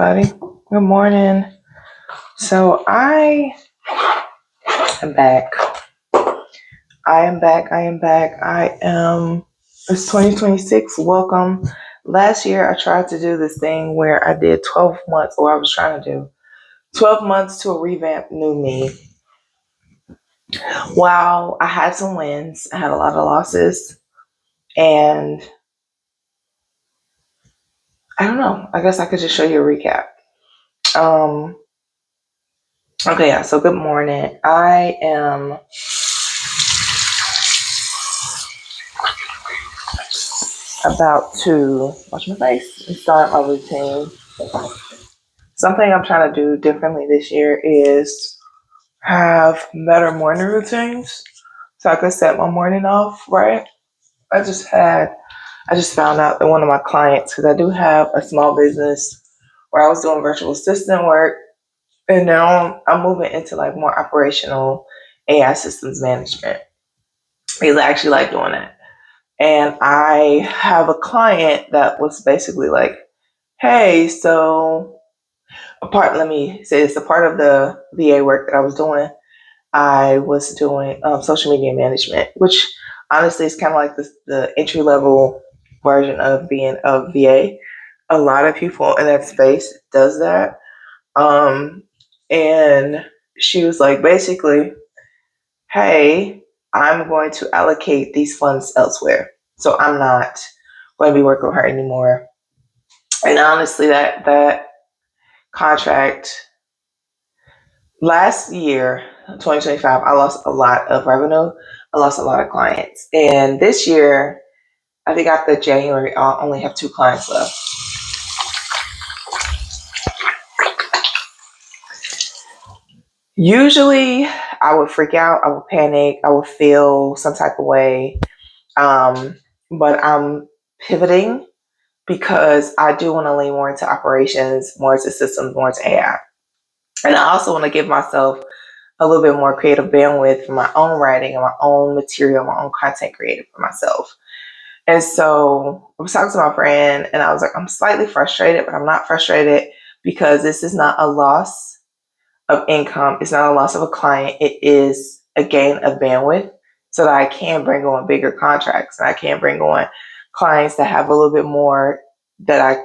Buddy, good morning. So I am back. I am back. I am back. It's 2026. Welcome. Last year, I tried to do this thing where I did 12 months, or I was trying to do 12 months to a revamp new me. Wow, I had some wins. I had a lot of losses. And I don't know. I guess I could just show you a recap. Um, okay, yeah. So good morning. I am about to wash my face and start my routine. Something I'm trying to do differently this year is have better morning routines so I can set my morning off right. I just had I just found out that one of my clients, because I do have a small business where I was doing virtual assistant work, and now I'm moving into like more operational AI systems management. Because I actually like doing that. And I have a client that was basically like, hey, so let me say this, a part of the VA work that I was doing, I was doing social media management, which honestly is kind of like the entry level version of being a VA. A lot of people in that space does that. And she was like, basically, hey, I'm going to allocate these funds elsewhere. So I'm not going to be working with her anymore. And honestly, that contract last year, 2025, I lost a lot of revenue. I lost a lot of clients. And this year, I think after January, I'll only have 2 clients left. Usually, I would freak out, I would panic, I would feel some type of way. But I'm pivoting because I do want to lean more into operations, more into systems, more into AI. And I also want to give myself a little bit more creative bandwidth for my own writing and my own material, my own content created for myself. And so I was talking to my friend and I was like, I'm slightly frustrated, but I'm not frustrated because this is not a loss of income. It's not a loss of a client. It is a gain of bandwidth so that I can bring on bigger contracts and I can bring on clients that have a little bit more a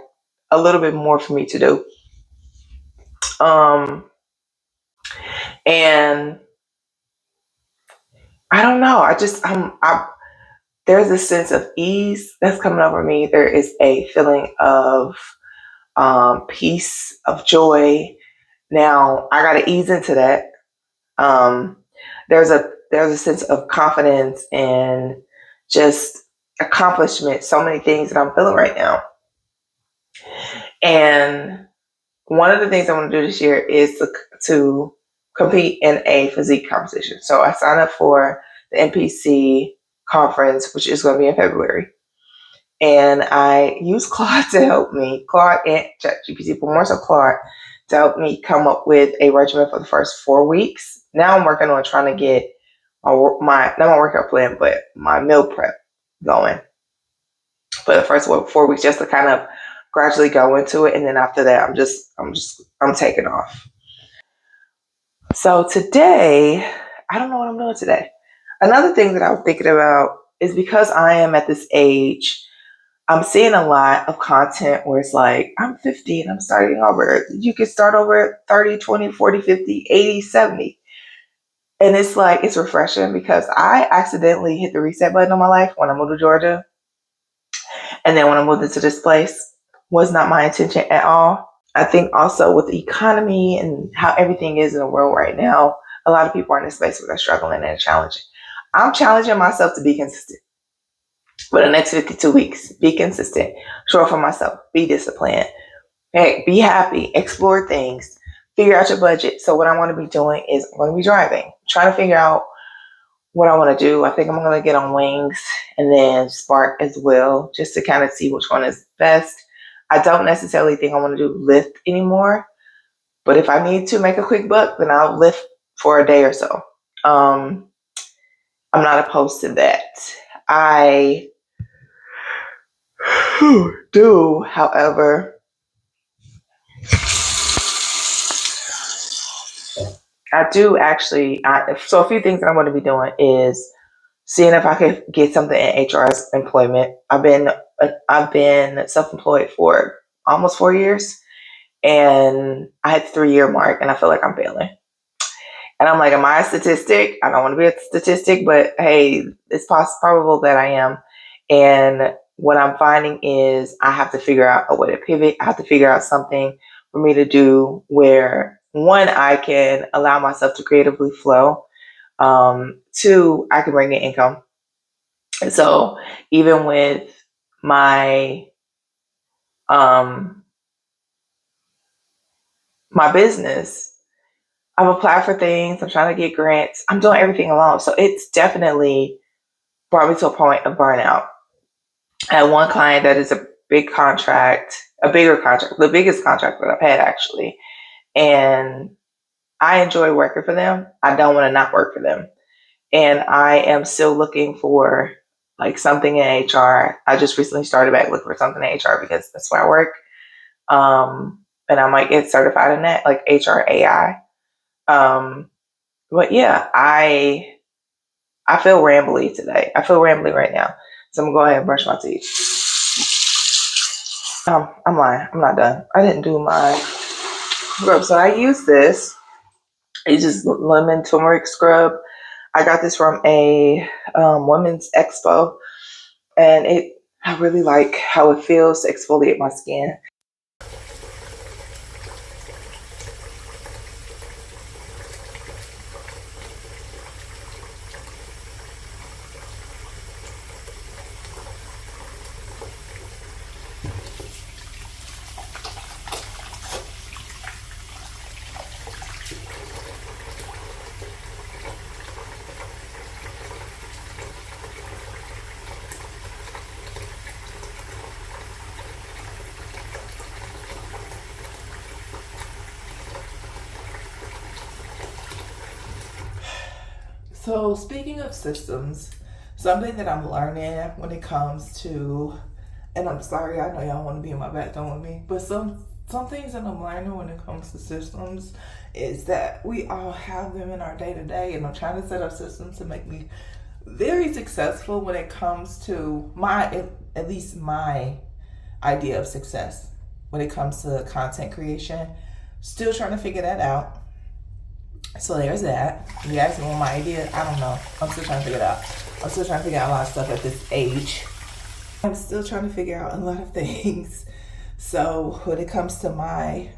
little bit more for me to do. And I don't know. There's a sense of ease that's coming over me. There is a feeling of peace, of joy. Now I got to ease into that. There's a sense of confidence and just accomplishment. So many things that I'm feeling right now. And one of the things I want to do this year is to compete in a physique competition. So I signed up for the NPC conference, which is going to be in February. And I used Claude to help me, Claude and ChatGPT, but more so Claude, to help me come up with a regimen for the first 4 weeks. Now I'm working on trying to get not my workout plan, but my meal prep going for the first 4 weeks, just to kind of gradually go into it. And then after that, I'm taking off. So today, I don't know what I'm doing today. Another thing that I was thinking about is because I am at this age, I'm seeing a lot of content where it's like, I'm 50 and I'm starting over. You can start over at 30, 20, 40, 50, 80, 70. And it's like, it's refreshing because I accidentally hit the reset button on my life when I moved to Georgia. And then when I moved into this place, was not my intention at all. I think also with the economy and how everything is in the world right now, a lot of people are in this space where they're struggling and challenging. I'm challenging myself to be consistent. For the next 52 weeks, be consistent, show up for myself, be disciplined, hey, be happy, explore things, figure out your budget. So what I want to be doing is I'm going to be driving, trying to figure out what I want to do. I think I'm going to get on Wings and then Spark as well, just to kind of see which one is best. I don't necessarily think I want to do Lyft anymore, but if I need to make a quick buck, then I'll Lyft for a day or so. I'm not opposed to that. I do, however, I do actually. So a few things that I'm going to be doing is seeing if I could get something in HR's employment. I've been self-employed for almost 4 years, and I had the 3 year mark, and I feel like I'm failing. And I'm like, am I a statistic? I don't want to be a statistic, but hey, it's probable that I am. And what I'm finding is I have to figure out a way to pivot. I have to figure out something for me to do where, one, I can allow myself to creatively flow. Two, I can bring in income. And so even with my um, my business, I've applied for things. I'm trying to get grants. I'm doing everything alone. So it's definitely brought me to a point of burnout. I had one client that is a big contract, a bigger contract, the biggest contract that I've had actually. And I enjoy working for them. I don't want to not work for them. And I am still looking for like something in HR. I just recently started back looking for something in HR because that's where I work. And I might get certified in that, like HR AI. But yeah, I feel rambly today. I feel rambly right now. So I'm gonna go ahead and brush my teeth. I'm lying. I'm not done. I didn't do my scrub. So I use this. It's just lemon turmeric scrub. I got this from a women's expo, and I really like how it feels to exfoliate my skin. So speaking of systems, something that I'm learning when it comes to, and I'm sorry, I know y'all want to be in my bathroom with me, but some things that I'm learning when it comes to systems is that we all have them in our day to day, and I'm trying to set up systems to make me very successful when it comes to at least my idea of success when it comes to content creation. Still trying to figure that out. So there's that. You asked me what my idea, I don't know. I'm still trying to figure it out. I'm still trying to figure out a lot of stuff at this age. I'm still trying to figure out a lot of things. So when it comes to my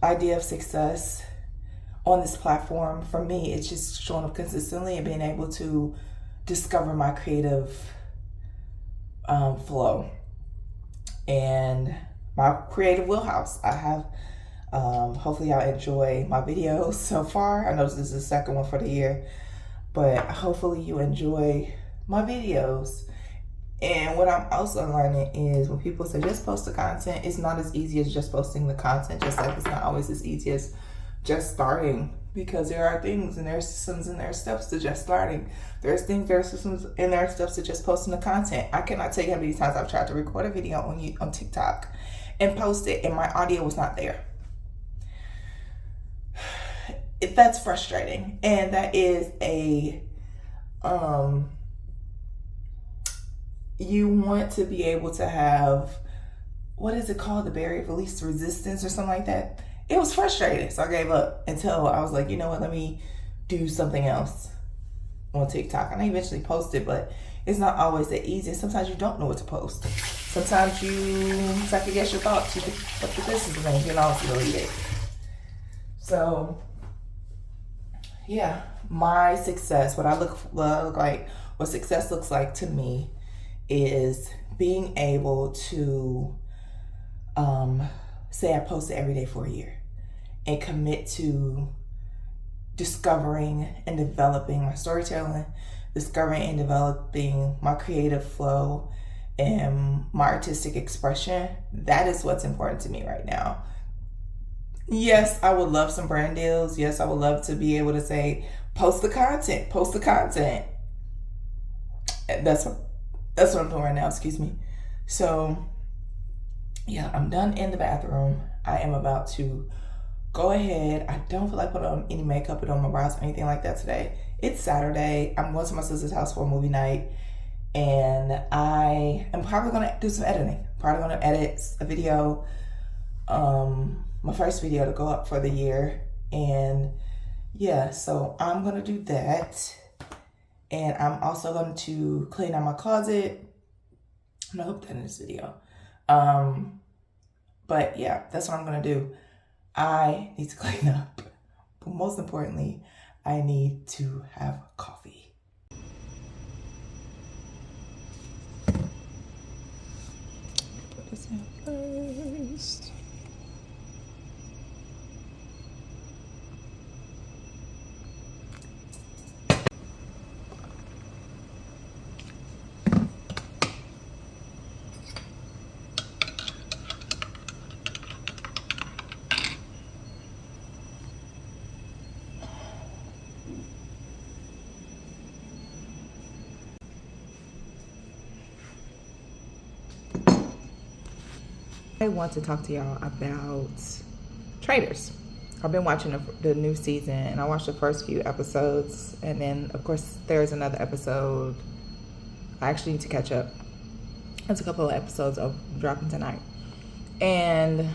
idea of success on this platform, for me, it's just showing up consistently and being able to discover my creative flow and my creative wheelhouse. I have hopefully y'all enjoy my videos so far. I know this is the second one for the year, but hopefully you enjoy my videos. And what I'm also learning is when people say just post the content, it's not as easy as just posting the content, just like it's not always as easy as just starting, because there are things and there are systems and there are steps to just starting. There are systems and there are steps to just posting the content. I cannot tell you how many times I've tried to record a video on TikTok and post it and my audio was not there. That's frustrating, and that is you want to be able to have, what is it called, the barrier of least resistance or something like that. It was frustrating, so I gave up until I was like, you know what, let me do something else on TikTok. And I eventually posted, but it's not always that easy. Sometimes you don't know what to post. Sometimes you second guess your thoughts. You think, what this is the thing, you know, it's really it. So yeah, my success, what success looks like to me is being able to say I posted every day for a year and commit to discovering and developing my storytelling, discovering and developing my creative flow and my artistic expression. That is what's important to me right now. Yes, I would love some brand deals. Yes, I would love to be able to say, post the content. That's what I'm doing right now, excuse me. So yeah, I'm done in the bathroom. I am about to go ahead. I don't feel like putting on any makeup, put on my brows or anything like that today. It's Saturday. I'm going to my sister's house for a movie night, and I am probably going to do some editing. Probably going to edit a video, my first video to go up for the year. And yeah, so I'm going to do that. And I'm also going to clean out my closet. I'm going to hook that in this video. But yeah, that's what I'm going to do. I need to clean up. But most importantly, I need to have coffee. Put this in first. I want to talk to y'all about Traitors. I've been watching the new season, and I watched the first few episodes, and then of course there's another episode. I actually need to catch up. There's a couple of episodes of dropping tonight, and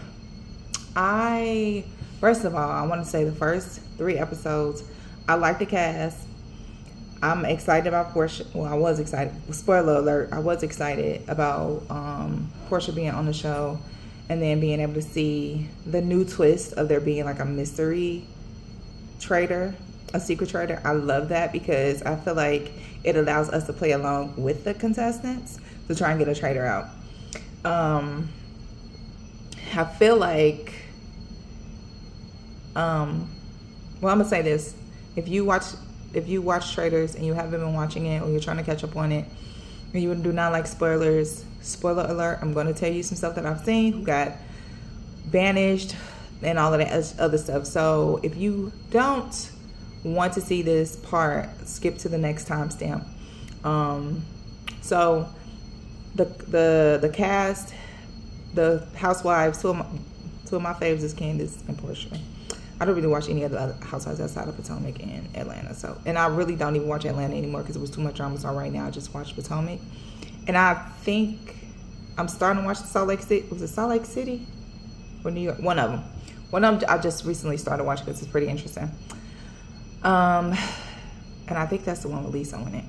first of all, I want to say the first 3 episodes, I like the cast. I'm excited about Portia. Well, I was excited. Spoiler alert, I was excited about Portia being on the show, and then being able to see the new twist of there being like a mystery traitor, a secret traitor. I love that because I feel like it allows us to play along with the contestants to try and get a traitor out. I feel like, well, I'm gonna say this: if you watch Traitors and you haven't been watching it, or you're trying to catch up on it, and you do not like spoilers, spoiler alert, I'm going to tell you some stuff that I've seen, who got banished and all of that other stuff. So if you don't want to see this part, skip to the next timestamp. So the cast, the housewives, two of my favorites is Candace and Portia. I don't really watch any other housewives outside of Potomac and Atlanta. And I really don't even watch Atlanta anymore because it was too much drama. So right now I just watch Potomac. And I think I'm starting to watch the Salt Lake City. Was it Salt Lake City or New York? One of them I just recently started watching because it's pretty interesting. And I think that's the one with Lisa on it,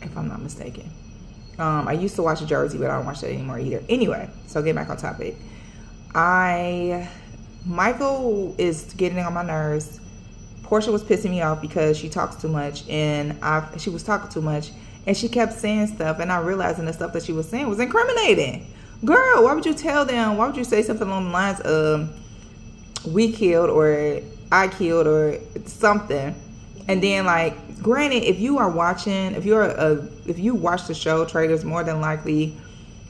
if I'm not mistaken. I used to watch Jersey, but I don't watch that anymore either. Anyway, so get back on topic. Michael is getting on my nerves. Portia was pissing me off because she talks too much, and she was talking too much, and she kept saying stuff, and I realizing the stuff that she was saying was incriminating. Girl, why would you tell them? Why would you say something along the lines of we killed or I killed or something? And then, like, granted, if you watch the show Traitors, more than likely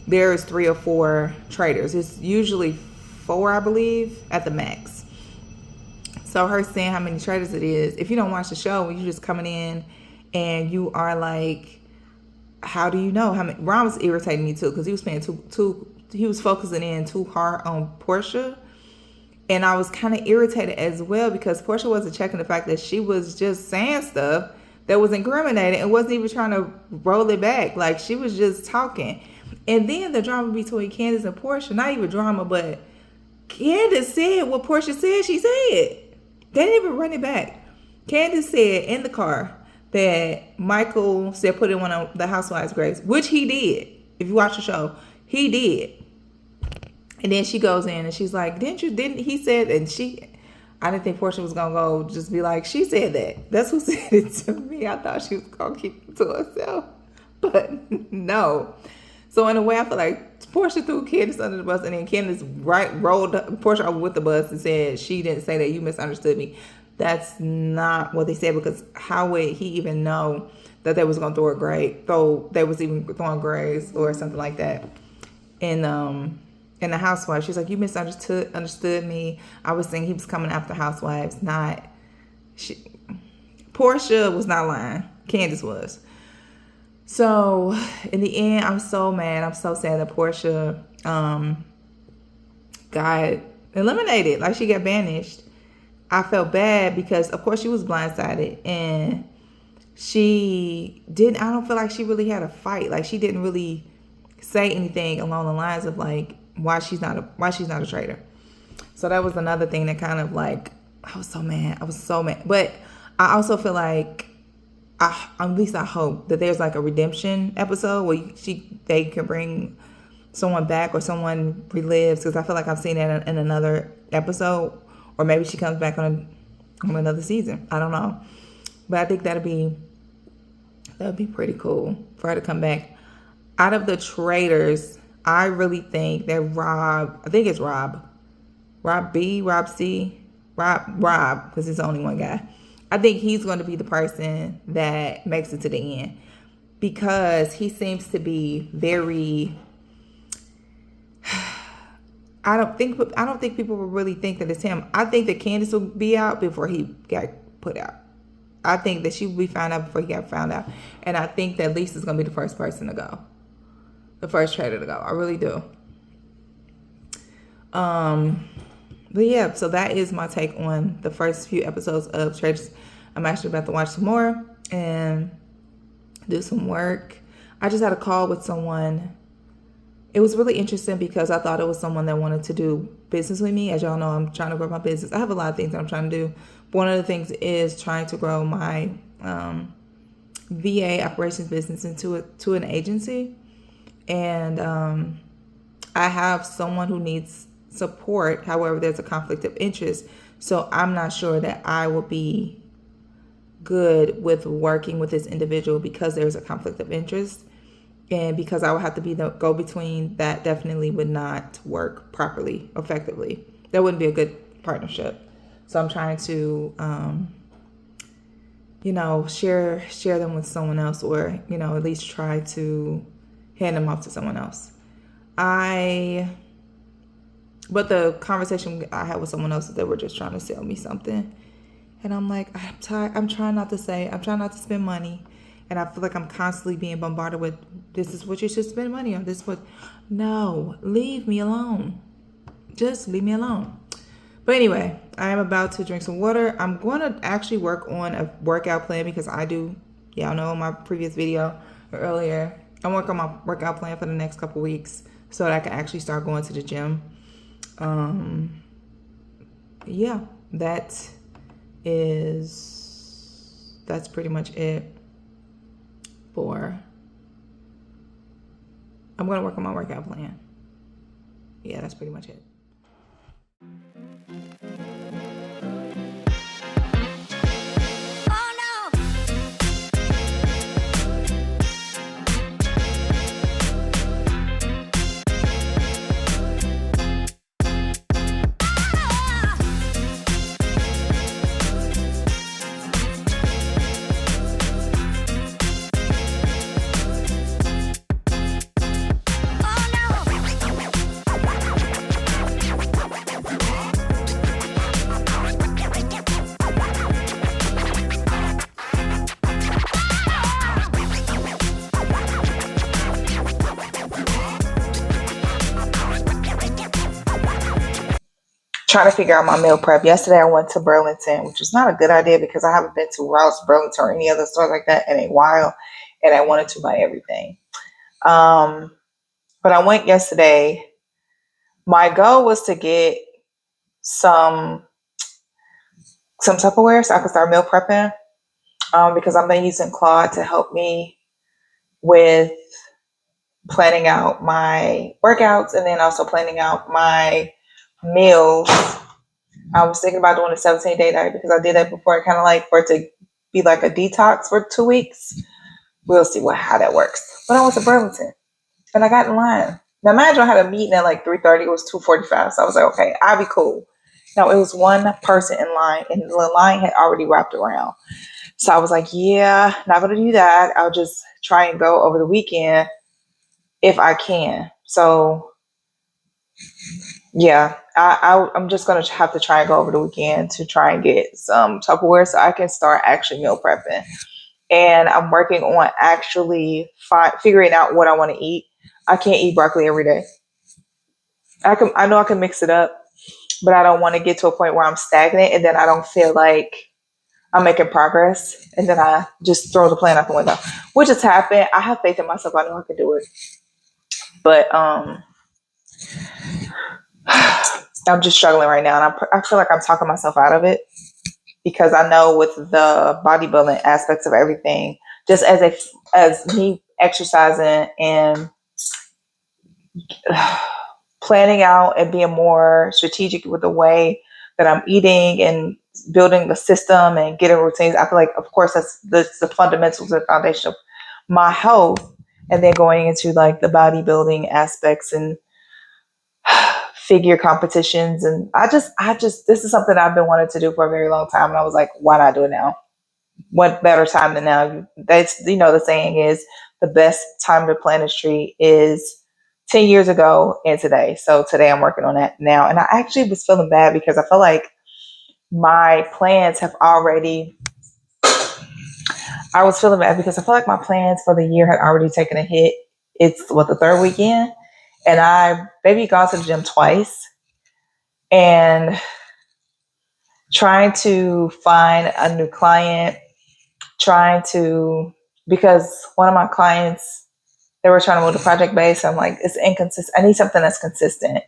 there's 3 or 4 traitors. It's usually 4, I believe, at the max. So her saying how many traitors it is, if you don't watch the show, you're just coming in and you are like, how do you know how many? Ron was irritating me too because he was paying he was focusing in too hard on Portia, and I was kind of irritated as well because Portia wasn't checking the fact that she was just saying stuff that was incriminating and wasn't even trying to roll it back. Like, she was just talking. And then the drama between Candace and Portia, not even drama, but Candace said what Portia said she said. They didn't even run it back. Candace said in the car that Michael said put in one of the housewives' graves, which he did. If you watch the show, he did. And then she goes in and she's like, didn't he said, and I didn't think Portia was gonna go just be like, she said that. That's who said it to me. I thought she was gonna keep it to herself. But no. So in a way, I feel like Portia threw Candace under the bus, and then Candace rolled Portia over with the bus and said, she didn't say that, you misunderstood me. That's not what they said, because how would he even know that they was going to throw a grave, though they was even throwing graves or something like that. And the housewife, she's like, you understood me. I was saying he was coming after housewives, not Portia was not lying. Candace was. So in the end, I'm so mad. I'm so sad that Portia got eliminated. Like, she got banished. I felt bad because, of course, she was blindsided, and she didn't. I don't feel like she really had a fight. Like, she didn't really say anything along the lines of like why she's not a traitor. So that was another thing that kind of like I was so mad. I was so mad, but I also feel like at least I hope that there's like a redemption episode where they can bring someone back or someone relives, because I feel like I've seen it in another episode, or maybe she comes back on another season. I don't know, but I think that'd be pretty cool for her to come back. Out of the Traitors, I really think that I think it's Rob B, Rob C, Rob, because he's only one guy. I think he's going to be the person that makes it to the end, because he seems to be very. I don't think people will really think that it's him. I think that Candace will be out before he got put out. I think that she will be found out before he got found out, and I think that Lisa's going to be the first person to go, the first traitor to go. I really do. But yeah, so that is my take on the first few episodes of Traitors. I'm actually about to watch some more and do some work. I just had a call with someone. It was really interesting because I thought it was someone that wanted to do business with me. As y'all know, I'm trying to grow my business. I have a lot of things that I'm trying to do. But one of the things is trying to grow my VA operations business to an agency. And I have someone who needs support. However, there's a conflict of interest. So I'm not sure that I will be good with working with this individual because there's a conflict of interest. And because I would have to be the go-between, that definitely would not work properly, effectively. That wouldn't be a good partnership. So I'm trying to, share them with someone else, or, at least try to hand them off to someone else. But the conversation I had with someone else is that were just trying to sell me something. And I'm like, I'm tired. I'm trying not to spend money. And I feel like I'm constantly being bombarded with, this is what you should spend money on. No, leave me alone. Just leave me alone. But anyway, I am about to drink some water. I'm going to actually work on a workout plan because y'all know in my previous video earlier, I'm working on my workout plan for the next couple weeks so that I can actually start going to the gym. Yeah, that's pretty much it I'm going to work on my workout plan. Yeah, that's pretty much it. Trying to figure out my meal prep. Yesterday I went to Burlington, which is not a good idea because I haven't been to Rouse, Burlington, or any other stores like that in a while, and I wanted to buy everything. But I went yesterday. My goal was to get some Tupperware so I could start meal prepping, because I've been using Claude to help me with planning out my workouts and then also planning out my meals. I was thinking about doing a 17-day diet because I did that before, kind of like for it to be like a detox for 2 weeks. We'll see how that works. But I went to Burlington and I got in line. Now imagine I had a meeting at like 3:30. It was 2:45. So I was like, okay, I'll be cool. No, it was one person in line and the line had already wrapped around. So I was like, yeah, not going to do that. I'll just try and go over the weekend if I can. So yeah, I'm just going to have to try and go over the weekend to try and get some Tupperware so I can start actually meal prepping. And I'm working on actually figuring out what I want to eat. I can't eat broccoli every day. I know I can mix it up, but I don't want to get to a point where I'm stagnant and then I don't feel like I'm making progress, and then I just throw the plan out the window, which has happened. I have faith in myself. I know I can do it, but I'm just struggling right now, and I feel like I'm talking myself out of it because I know with the bodybuilding aspects of everything, just as me exercising and planning out and being more strategic with the way that I'm eating and building the system and getting routines. I feel like, of course, that's the fundamentals and foundation of my health. And then going into like the bodybuilding aspects and figure competitions. And this is something I've been wanting to do for a very long time. And I was like, why not do it now? What better time than now? That's, the saying is the best time to plant a tree is 10 years ago and today. So today I'm working on that now. And I actually was feeling bad because I feel like my plans have already, I was feeling bad because I feel like my plans for the year had already taken a hit. It's the third weekend. And I maybe gone to the gym twice and trying to find a new client, because one of my clients, they were trying to move to project based. I'm like, it's inconsistent. I need something that's consistent.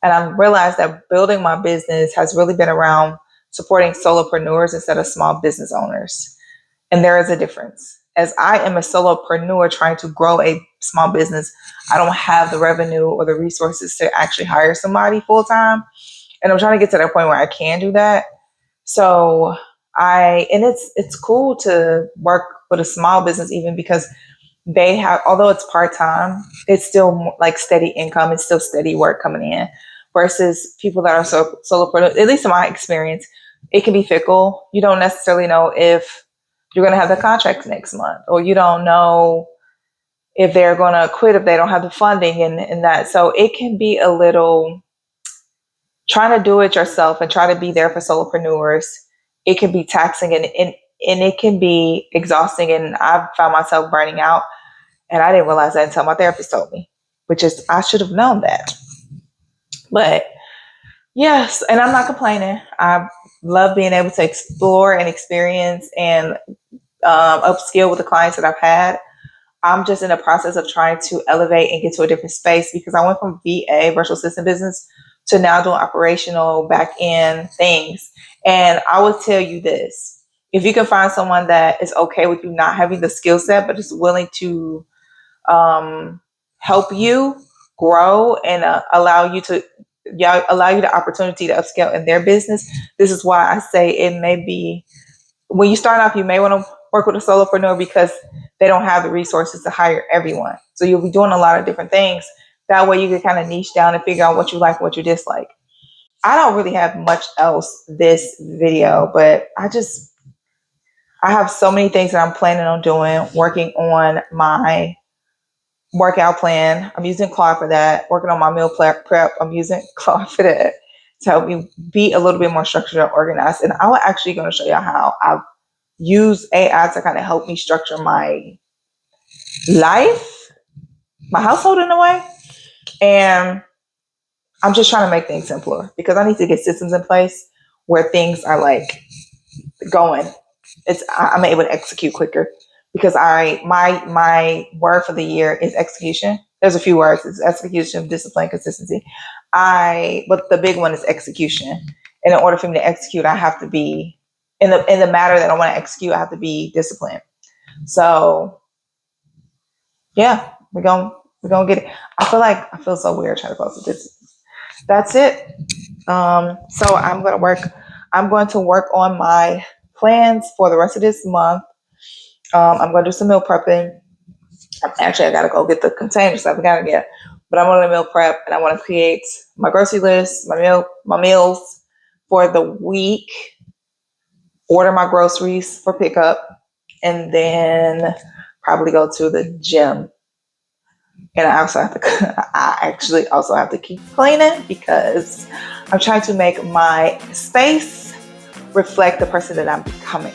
And I realized that building my business has really been around supporting solopreneurs instead of small business owners. And there is a difference. As I am a solopreneur trying to grow a small business, I don't have the revenue or the resources to actually hire somebody full time. And I'm trying to get to that point where I can do that. So it's cool to work with a small business even because they have, although it's part-time, it's still like steady income. It's still steady work coming in versus people that are solopreneur, at least in my experience, it can be fickle. You don't necessarily know if you're going to have the contracts next month, or you don't know if they're going to quit if they don't have the funding and that. So it can be a little trying to do it yourself and try to be there for solopreneurs. It can be taxing and it can be exhausting. And I've found myself burning out. And I didn't realize that until my therapist told me, which is, I should have known that. But yes, and I'm not complaining. I love being able to explore and experience and upskill with the clients that I've had. I'm just in the process of trying to elevate and get to a different space because I went from VA, virtual assistant business, to now doing operational back end things. And I will tell you this: if you can find someone that is okay with you not having the skill set, but is willing to help you grow and allow you the opportunity to upscale in their business. This is why I say it may be, when you start off, you may want to work with a solopreneur because they don't have the resources to hire everyone. So you'll be doing a lot of different things. That way you can kind of niche down and figure out what you like and what you dislike. I don't really have much else this video, but I have so many things that I'm planning on doing, working on my workout plan. I'm using Claude for that. Working on my meal prep. I'm using Claude for that to help me be a little bit more structured and organized. And I'm actually going to show you how I've used AI to kind of help me structure my life, my household in a way. And I'm just trying to make things simpler because I need to get systems in place where things are like going. I'm able to execute quicker because my word for the year is execution. There's a few words: it's execution, discipline, consistency. But the big one is execution. And in order for me to execute, I have to be in the matter that I want to execute. I have to be disciplined. So yeah, we're gonna get it. I feel so weird trying to post this. That's it. So I'm going to work on my plans for the rest of this month. I'm going to do some meal prepping. Actually, I got to go get the container stuff. I got to get, but I'm going to meal prep and I want to create my grocery list, my meals for the week, order my groceries for pickup, and then probably go to the gym. And I actually also have to keep cleaning because I'm trying to make my space reflect the person that I'm becoming.